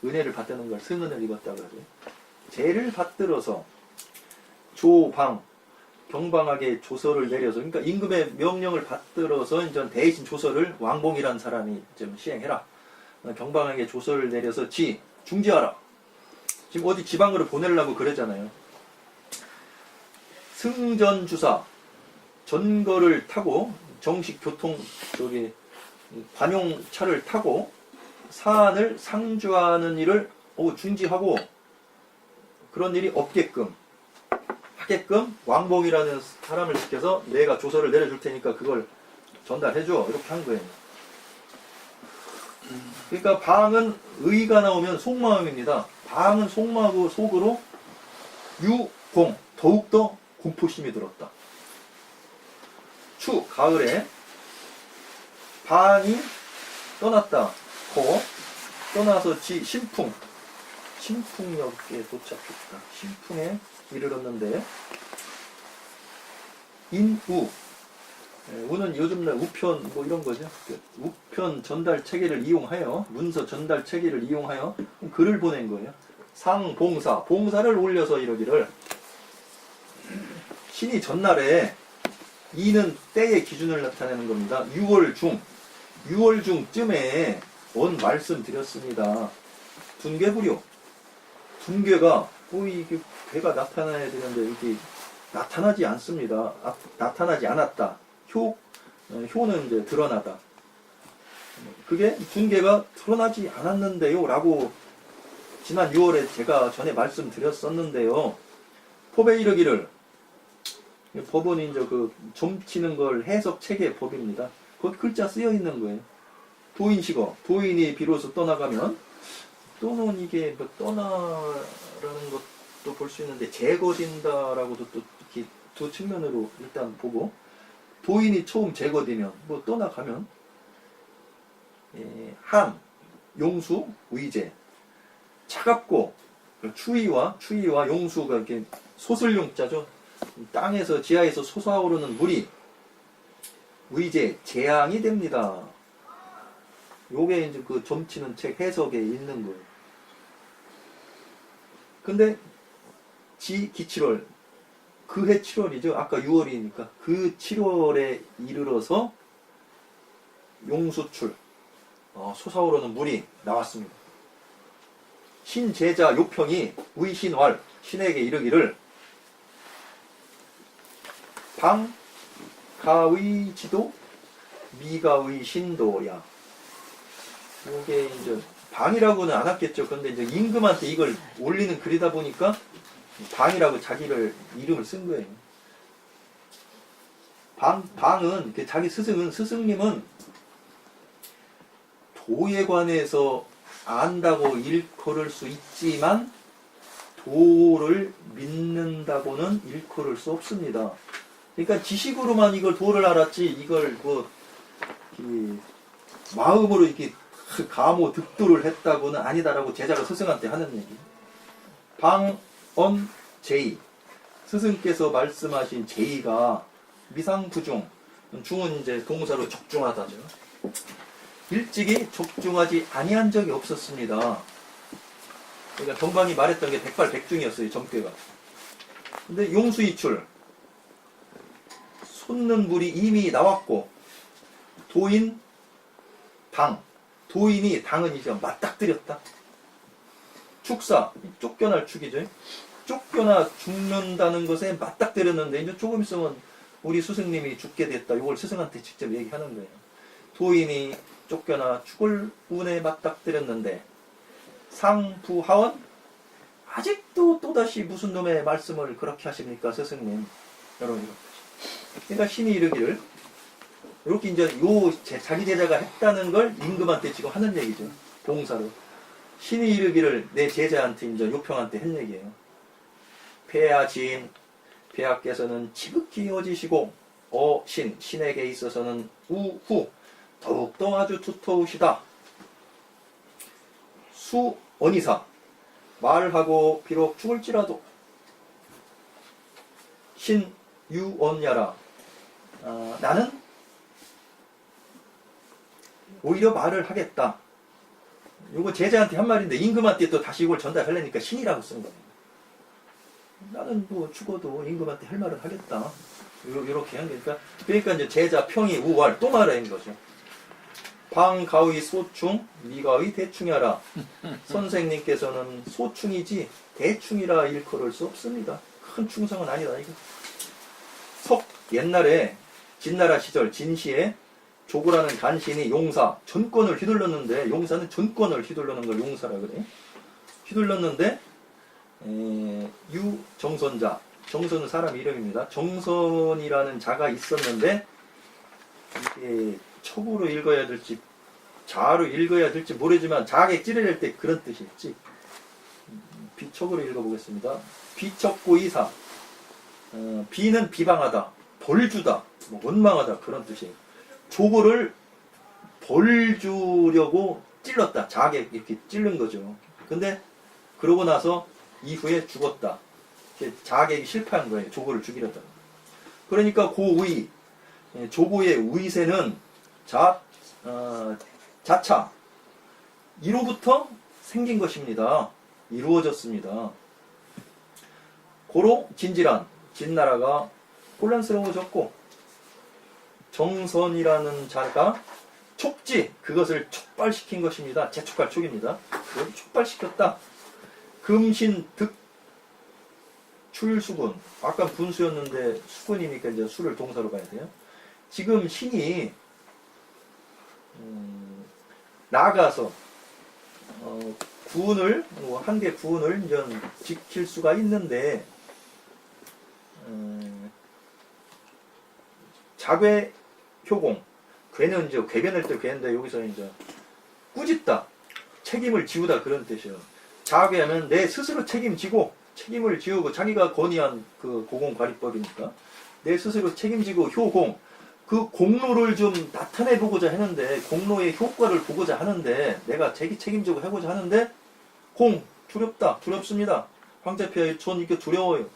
은혜를 받드는 걸 승은을 입었다 그러죠. 제를 받들어서 조방 경방하게 조서를 내려서 그러니까 임금의 명령을 받들어서 이제 대신 조서를 왕봉이라는 사람이 좀 시행해라. 경방하게 조서를 내려서 중지하라. 지금 어디 지방으로 보내려고 그러잖아요. 승전주사 전거를 타고 정식 교통 관용차를 타고 사안을 상주하는 일을 중지하고 그런 일이 없게끔 하게끔 왕봉이라는 사람을 시켜서 내가 조서를 내려줄 테니까 그걸 전달해줘 이렇게 한 거예요. 그러니까 방은 의가 나오면 속마음입니다. 방은 속마음하고 속으로 유공 더욱더 공포심이 들었다. 추 가을에 방이 떠났다. 떠나서 신풍역에 도착했다. 신풍에 이르렀는데 우는 요즘날 우편 뭐 이런 거죠. 우편 전달 체계를 이용하여 문서 전달 체계를 이용하여 글을 보낸 거예요. 상봉사 봉사를 올려서 이러기를 신이 전날에 이는 때의 기준을 나타내는 겁니다. 6월 중쯤에 온 말씀 드렸습니다. 둔괴부려 둔괴가 이게 괴가 나타나야 되는데 이게 나타나지 않습니다. 나타나지 않았다. 효는 이제 드러나다. 그게 둔계가 드러나지 않았는데요 라고 지난 6월에 제가 전에 말씀드렸었는데요. 법에 이르기를, 법은 이제 그 점치는 걸 해석 체계의 법입니다. 거기 글자 쓰여 있는 거예요. 도인식어, 도인이 비로소 떠나가면, 또는 이게 뭐 떠나라는 것도 볼 수 있는데 제거된다라고도 또 이렇게 두 측면으로 일단 보고, 도인이 처음 제거되면 뭐 떠나가면 한, 용수, 의제, 차갑고 추위와 용수가 이렇게 소슬용자죠. 땅에서 지하에서 솟아오르는 물이 의제, 재앙이 됩니다. 요게 이제 그 점치는 책 해석에 있는 거예요. 근데 기칠월, 그해 7월이죠. 아까 6월이니까 그 7월에 이르러서 용수출, 솟아오르는 물이 나왔습니다. 신제자 요평이 의신왈, 신에게 이르기를 방가의 지도 미가의 신도야. 이게 이제 방이라고는 안 했겠죠. 근데 이제 임금한테 이걸 올리는 글이다 보니까 방이라고 자기를 이름을 쓴 거예요. 방은 자기 스승님은 도에 관해서 안다고 일컬을 수 있지만 도를 믿는다고는 일컬을 수 없습니다. 그러니까 지식으로만 이걸 도를 알았지 이걸 뭐 마음으로 이렇게 감호 득도를 했다고는 아니다라고 제자가 스승한테 하는 얘기. 방언 제의, 스승께서 말씀하신 제의가 미상부중, 중은 이제 동사로 적중하다죠. 일찍이 적중하지 아니한 적이 없었습니다. 그러니까 정방이 말했던 게 백발백중이었어요. 점괘가. 근데 용수이출, 솟는 물이 이미 나왔고 도인 당, 도인이 당은 이제 맞닥뜨렸다. 축사, 쫓겨날 축이죠. 쫓겨나 죽는다는 것에 맞닥뜨렸는데 이제 조금 있으면 우리 스승님이 죽게 됐다. 이걸 스승한테 직접 얘기하는 거예요. 도인이 쫓겨나 죽을 운에 맞닥뜨렸는데 상부하원, 아직도 또다시 무슨 놈의 말씀을 그렇게 하십니까 스승님. 여러분, 그러니까 신이 이르기를, 이렇게 이제 자기 제자가 했다는 걸 임금한테 지금 하는 얘기죠. 동사로. 신이 이르기를 내 제자한테 이제 요평한테 한 얘기예요. 폐하 지인, 폐하께서는 지극히 여지시고 신에게 있어서는 우후 더욱더 아주 두터우시다. 수언이사, 말하고 비록 죽을지라도 신유언야라, 나는 오히려 말을 하겠다. 요거 제자한테 한 말인데 임금한테 또 다시 이걸 전달하려니까 신이라고 쓴 거예요. 나는 뭐 죽어도 임금한테 할 말을 하겠다. 요렇게 한 거니까. 그러니까 이제 제자 평이 우왈 또 말하는 거죠. 방가의 소충, 미가의 대충이하라. 선생님께서는 소충이지 대충이라 일컬을 수 없습니다. 큰 충성은 아니다. 이거. 옛날에 진나라 시절 진시에 조구라는 간신이 용사, 전권을 휘둘렀는데, 용사는 전권을 휘둘르는 걸 용사라 그래. 휘둘렀는데 유정선자, 정선은 사람 이름입니다. 정선이라는 자가 있었는데 이게 촉으로 읽어야 될지 자로 읽어야 될지 모르지만 자에게 찌르릴 때 그런 뜻이 있지. 비촉으로 읽어보겠습니다. 비척고이사, 비는 비방하다, 벌주다, 뭐 원망하다 그런 뜻이에요. 조고를 벌 주려고 찔렀다. 자에게 이렇게 찔른 거죠. 근데 그러고 나서 이후에 죽었다. 자객이 실패한 거예요. 조고를 죽이려다. 그러니까 고의, 조고의 의세는 자차, 이로부터 생긴 것입니다. 이루어졌습니다. 고로 진질한, 진나라가 혼란스러워졌고, 정선이라는 자가 촉지, 그것을 촉발시킨 것입니다. 재촉할 촉입니다. 그걸 촉발시켰다. 금신 득 출수군, 아까 분수였는데 수군이니까 이제 수를 동사로 가야 돼요. 지금 신이 나가서 군을 한계 군을 이제 지킬 수가 있는데 자괴 효공 괴는 이제 궤변할 때 괴인데 여기서 이제 꾸짖다 책임을 지우다 그런 뜻이에요. 자괴하면 내 스스로 책임지고 책임을 지우고 자기가 건의한 그 고공관리법이니까 내 스스로 책임지고 효공 그 공로를 좀 나타내 보고자 하는데 공로의 효과를 보고자 하는데 내가 책임지고 해보자 하는데 공 두렵다 두렵습니다. 황제폐하의 손 이게 두려워요.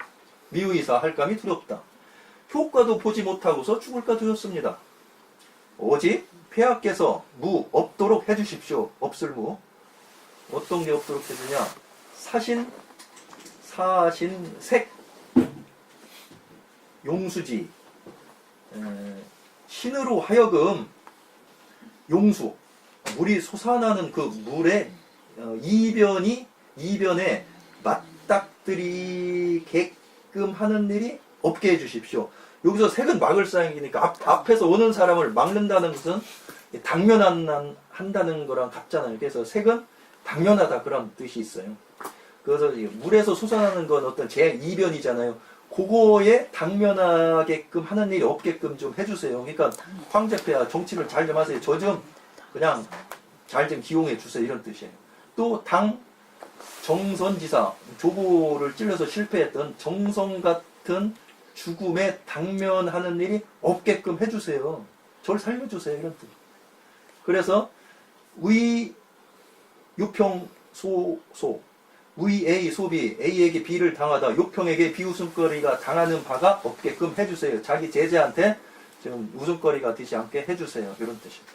미의사 할감이 두렵다. 효과도 보지 못하고서 죽을까 두렵습니다. 오직 폐하께서 무 없도록 해주십시오. 없을 무 어떤 게 없도록 해주냐 사신색 용수지 신으로 하여금 용수 물이 솟아나는 그 물의 이변에 맞닥뜨리게끔 하는 일이 없게 해주십시오. 여기서 색은 막을 사용이니까 앞에서 오는 사람을 막는다는 것은 당면한다는 거랑 같잖아요. 그래서 색은 당면하다 그런 뜻이 있어요. 그래서 물에서 솟아나는 건 어떤 제 이변이잖아요. 그거에 당면하게끔 하는 일이 없게끔 좀 해주세요. 그러니까 황제폐하 정치를 잘 좀 하세요. 저 좀 그냥 잘 좀 기용해 주세요. 이런 뜻이에요. 또 당 정선지사 조보를 찔러서 실패했던 정성 같은 죽음에 당면하는 일이 없게끔 해주세요. 저를 살려주세요. 이런 뜻. 그래서 유평소소 위 A 소비 A에게 B를 당하다 욕평에게 비웃음거리가 당하는 바가 없게끔 해주세요. 자기 제자한테 지금 웃음거리가 되지 않게 해주세요. 이런 뜻입니다.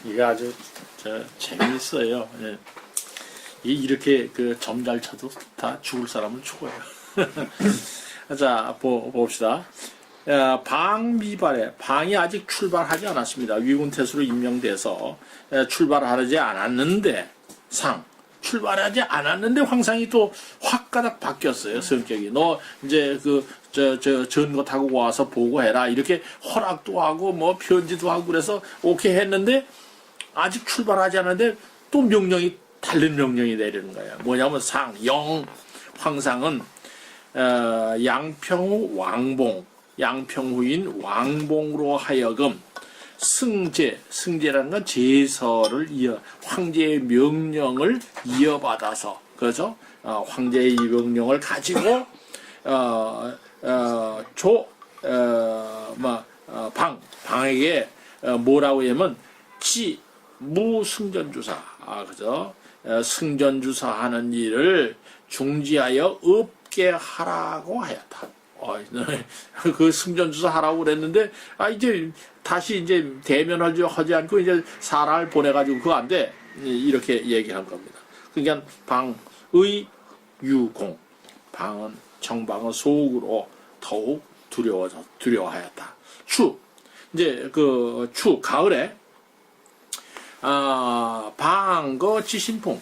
이게 아주 재미있어요. 예. 이렇게 그 점 잘 쳐도 다 죽을 사람은 죽어요. 자, 봅시다. 방미발에 방이 아직 출발하지 않았습니다. 위군태수로 임명돼서 출발하지 않았는데 출발하지 않았는데 황상이 또 확 가닥 바뀌었어요. 성격이. 너 이제 전거 타고 와서 보고해라. 이렇게 허락도 하고 뭐 편지도 하고 그래서 오케이 했는데 아직 출발하지 않았는데 또 다른 명령이 내리는 거예요. 뭐냐면 황상은 양평후 양평후인 왕봉으로 하여금 승제라는 건 제서를 황제의 명령을 이어받아서 그렇죠? 황제의 명령을 가지고 방에게 뭐라고 하면 무승전주사 그죠? 승전주사하는 일을 중지하여 없게 하라고 하였다. 그 승전주사 하라고 그랬는데 이제 다시 이제 대면하지 않고 이제 사람을 보내가지고 그거 안 돼. 이렇게 얘기한 겁니다. 그러니까 방의 유공 정방은 속으로 더욱 두려워하였다. 이제 가을에 방거 지신풍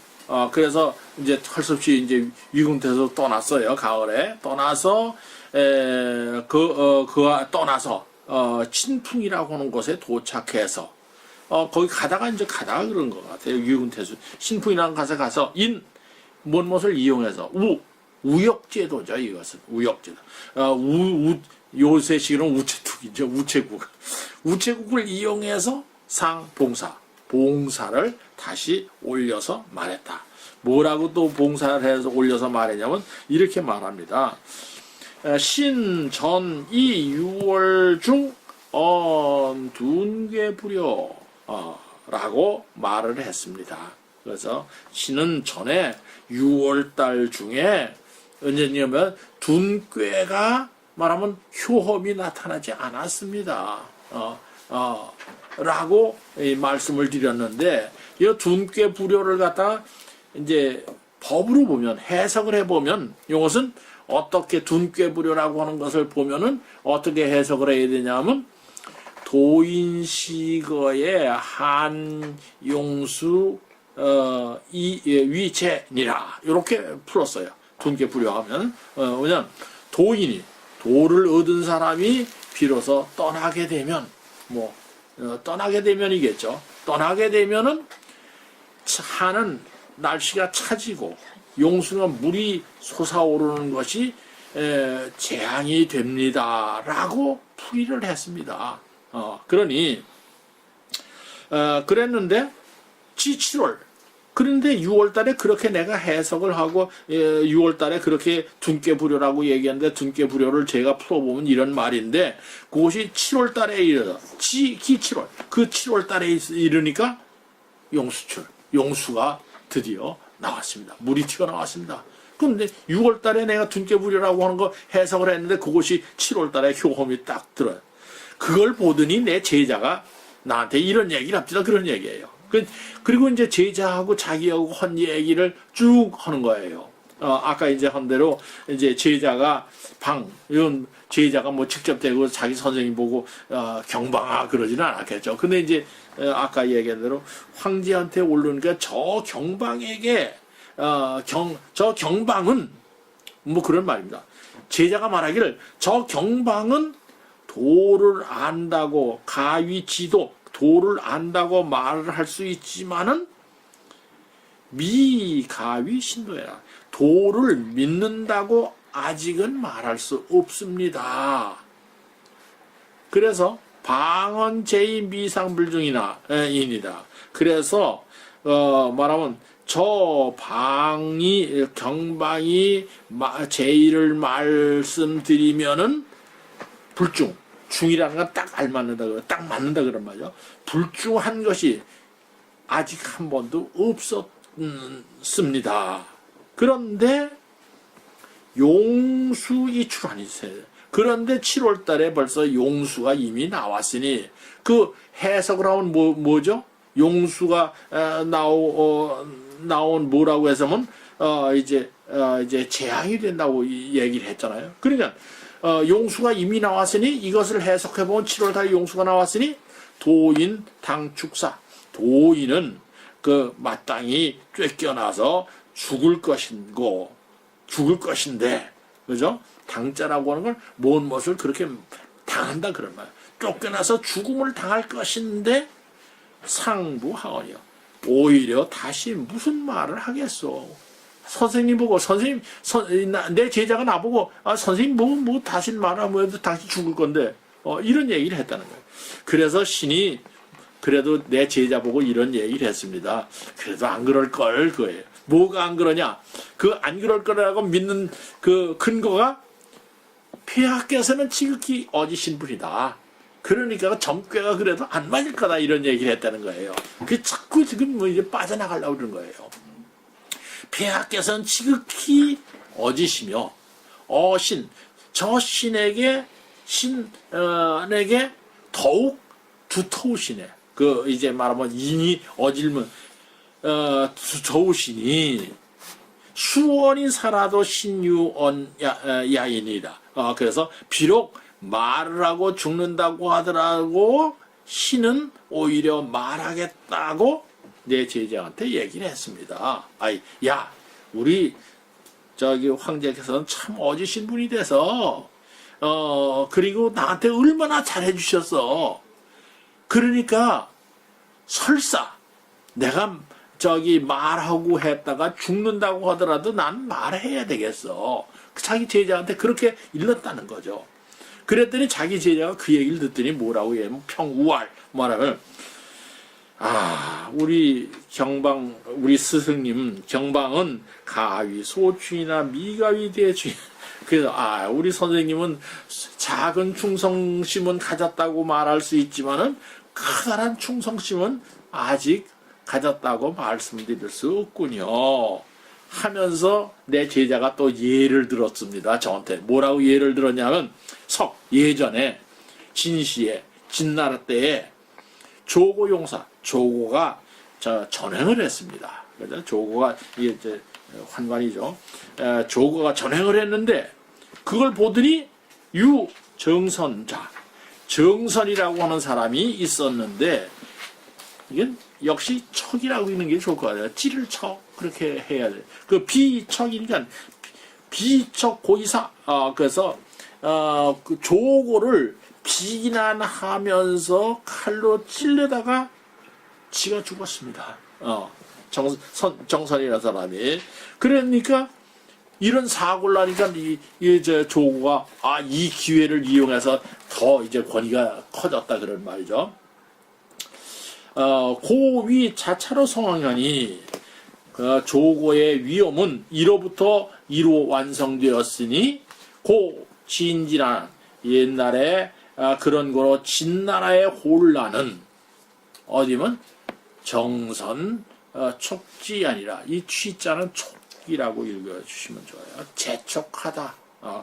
그래서 이제 할 수 없이 이제 위군태에서 떠났어요. 가을에 떠나서 떠나서 친풍이라고 하는 곳에 도착해서 거기 가다가 그런 것 같아요. 위군태수 신풍이라는 곳에 가서 무엇을 이용해서 우역제도죠. 이것은 우역제도. 요새식으로는 우체투기죠. 우체국을 이용해서 봉사를 다시 올려서 말했다. 뭐라고 또 봉사를 해서 올려서 말했냐면 이렇게 말합니다. 신전이 6월 중 둔괴부려 라고 말을 했습니다. 그래서 신은 전에 6월달 중에 언제냐면 둔괴가 말하면 효험이 나타나지 않았습니다. 라고 말씀을 드렸는데 이 둔괴부려를 갖다가 이제 법으로 보면 해석을 해보면 이것은 어떻게 둔괴부려라고 하는 것을 보면은 어떻게 해석을 해야 되냐면 도인시거의 한용수 위체니라 이렇게 풀었어요. 둔괴부려하면 왜냐면 도를 얻은 사람이 비로소 떠나게 되면 떠나게 되면이겠죠. 떠나게 되면은 하는 날씨가 차지고 용수는 물이 솟아오르는 것이 재앙이 됩니다라고 풀이를 했습니다. 그러니 그랬는데 7월 그런데 6월달에 그렇게 내가 해석을 하고 6월달에 그렇게 둔깨불효라고 얘기했는데 둔깨불효를 제가 풀어보면 이런 말인데 그것이 7월달에 이르다 기7월 그 7월달에 이르니까 용수가 드디어 나왔습니다. 물이 튀어나왔습니다. 그런데 6월달에 내가 둔깨불효라고 하는 거 해석을 했는데 그것이 7월달에 효험이 딱 들어요. 그걸 보더니 내 제자가 나한테 이런 얘기를 합니다. 그런 얘기예요. 그리고 이제 제자하고 자기하고 한 얘기를 쭉 하는 거예요. 아까 이제 한 대로 이제 제자가 이런 제자가 뭐 직접 대고 자기 선생님 보고 경방아 그러지는 않았겠죠. 근데 이제 아까 얘기한 대로 황제한테 오르니까 저 경방에게 저 경방은 뭐 그런 말입니다. 제자가 말하기를 저 경방은 도를 안다고 가위지도 도를 안다고 말을 할 수 있지만은 미가위 신도야. 도를 믿는다고 아직은 말할 수 없습니다. 그래서 방언 제의 미상불중이나 입니다. 그래서 말하면 저 경방이 제의를 말씀드리면은 불중. 중이라는 건 딱 알맞는다, 딱 맞는다 그런 말이죠. 불중한 것이 아직 한 번도 없었습니다. 그런데 용수 이출환이 있어요. 그런데 7월 달에 벌써 용수가 이미 나왔으니 그 해석을 하면 뭐죠? 용수가 나온 뭐라고 해서면 이제 재앙이 된다고 얘기를 했잖아요. 그러니까 용수가 이미 나왔으니 이것을 해석해보면 7월달에 용수가 나왔으니 도인 당축사 도인은 그 마땅히 쫓겨나서 죽을 것인데 그죠? 당자라고 하는 건 뭔 것을 그렇게 당한다 그런 말. 쫓겨나서 죽음을 당할 것인데 상부하거니요. 오히려 다시 무슨 말을 하겠소? 선생님 보고 내 제자가 나보고 선생님 뭐 다시 말하면 다시 죽을 건데 이런 얘기를 했다는 거예요. 그래서 신이 그래도 내 제자 보고 이런 얘기를 했습니다. 그래도 안 그럴 걸 그거예요. 뭐가 안 그러냐? 그 안 그럴 거라고 믿는 그 근거가 폐하께서는 지극히 어지신 분이다. 그러니까 점괘가 그래도 안 맞을 거다 이런 얘기를 했다는 거예요. 그 자꾸 지금 뭐 이제 빠져나가려고 그러는 거예요. 폐하께서는 지극히 어지시며 저 신에게 더욱 두터우시네. 그 이제 말하면 인이 어질면 두터우시니 수원이 살아도 신유언 야인이다. 그래서 비록 말을 하고 죽는다고 하더라도 신은 오히려 말하겠다고 내 제자한테 얘기를 했습니다. 야, 우리 황제께서는 참 어지신 분이 돼서 그리고 나한테 얼마나 잘해주셨어. 그러니까 설사 내가 말하고 했다가 죽는다고 하더라도 난 말해야 되겠어. 자기 제자한테 그렇게 일렀다는 거죠. 그랬더니 자기 제자가 그 얘기를 듣더니 뭐라고 해? 평우알 말하면 우리 스승님 경방은 가위 소추이나 미가위 대추. 그래서 우리 선생님은 작은 충성심은 가졌다고 말할 수 있지만은 커다란 충성심은 아직 가졌다고 말씀드릴 수 없군요. 하면서 내 제자가 또 예를 들었습니다. 저한테 뭐라고 예를 들었냐면 예전에 진시에 진나라 때에 조고가 전횡을 했습니다. 그래서 조고가 이제 환관이죠. 조고가 전횡을 했는데 그걸 보더니 정선이라고 하는 사람이 있었는데 이건 역시 척이라고 있는 게 좋을 것 같아요. 찌를 척 그렇게 해야 돼. 그 비척이니까 비척 고이사. 그래서 그 조고를 비난하면서 칼로 찔려다가 지가 죽었습니다. 정선이라는 사람이. 그러니까 이런 사고를 나니까 이제 조고가 이 기회를 이용해서 더 이제 권위가 커졌다 그런 말이죠. 고위 자차로 성황하니 조고의 위엄은 이로부터 이루 완성되었으니 고 진지란 옛날에 그런 거로 진나라의 혼란은 어디면 정선 촉지 아니라 이 취자는 촉이라고 읽어주시면 좋아요. 재촉하다.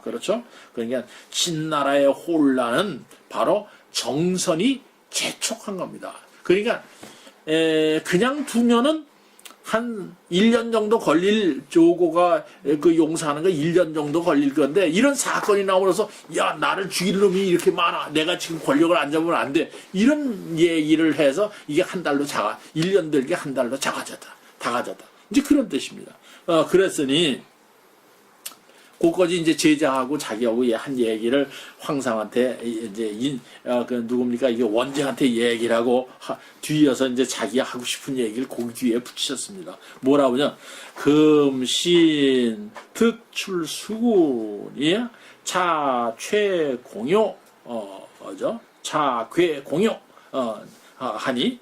그렇죠? 그러니까 진나라의 혼란은 바로 정선이 재촉한 겁니다. 그러니까 그냥 두면은 한 1년 정도 걸릴 조고가 그 용서하는 거 1년 정도 걸릴 건데 이런 사건이 나오면서 야 나를 죽일 놈이 이렇게 많아 내가 지금 권력을 안 잡으면 안 돼 이런 얘기를 해서 이게 한 달로 1년 들게 한 달로 다 가졌다 이제 그런 뜻입니다. 그랬으니 그까지 이제 제자하고 자기하고 한 얘기를 황상한테 이제 그 누굽니까 이게 원제한테 얘기를 하고 뒤에서 이제 자기가 하고 싶은 얘기를 거기 뒤에 붙이셨습니다. 뭐라고 하냐? 금신 득출수군이 차최공요 차괴공요 하니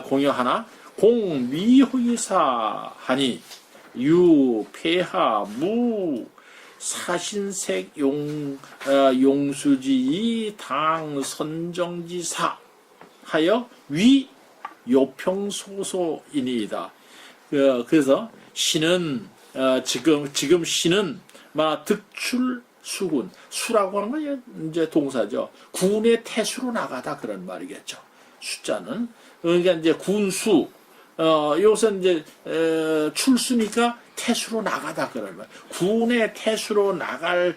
공요하나 공미의사 하니 유폐하 사신색 용수지 당 선정지사 하여 위 요평소소이니이다. 그래서 신은 지금 신은 득출 수군 수라고 하는 건 이제 동사죠. 군의 태수로 나가다 그런 말이겠죠. 숫자는 그러니까 이제 군수 여기서 이제 출수니까 태수로 나가다 그런 말. 군의 태수로 나갈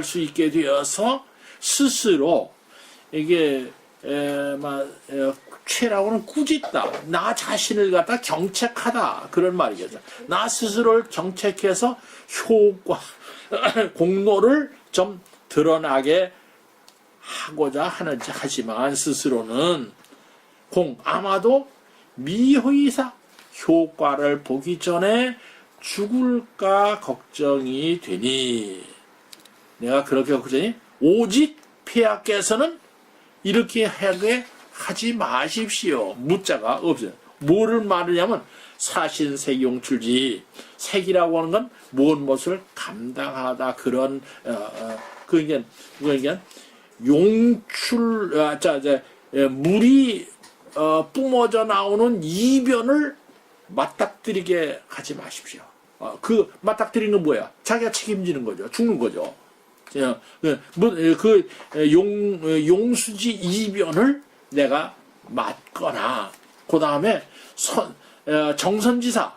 수 있게 되어서 스스로 이게 최라고는 꾸짖다. 나 자신을 갖다 경책하다 그런 말이겠죠. 나 스스로를 경책해서 효과 공로를 좀 드러나게 하고자 하는지 하지만 스스로는 아마도 미의사 효과를 보기 전에 죽을까 걱정이 되니 내가 그렇게 걱정이 오직 폐하께서는 이렇게 하게 하지 마십시오. 무자가 없어요. 뭐를 말하냐면 사신색용출지 색이라고 하는 건 뭔 것을 감당하다 그런 그러니까 용출 물이 뿜어져 나오는 이변을 맞닥뜨리게 하지 마십시오. 그 맞닥뜨리는 건 뭐야? 자기가 책임지는 거죠. 죽는 거죠. 용수지 이변을 내가 맞거나 그 다음에 정선지사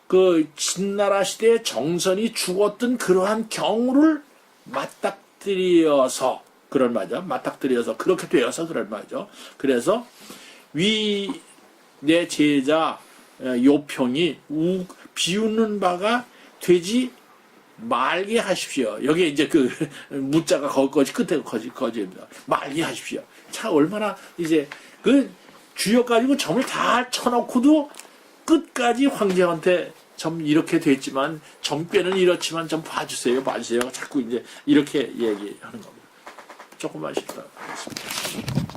그 진나라 시대에 정선이 죽었던 그러한 경우를 맞닥뜨려서 그런 말이죠. 맞닥뜨려서 그렇게 되어서 그런 말이죠. 그래서 내 제자 요평이 비웃는 바가 되지 말게 하십시오. 여기 이제 그 무자가 거기 끝에 거지입니다. 말게 하십시오. 참 얼마나 이제 그 주역 가지고 점을 다 쳐놓고도 끝까지 황제한테 점 이렇게 됐지만 점괘는 이렇지만 좀 봐주세요. 자꾸 이제 이렇게 얘기하는 겁니다. 조금만 쉬다 하겠습니다.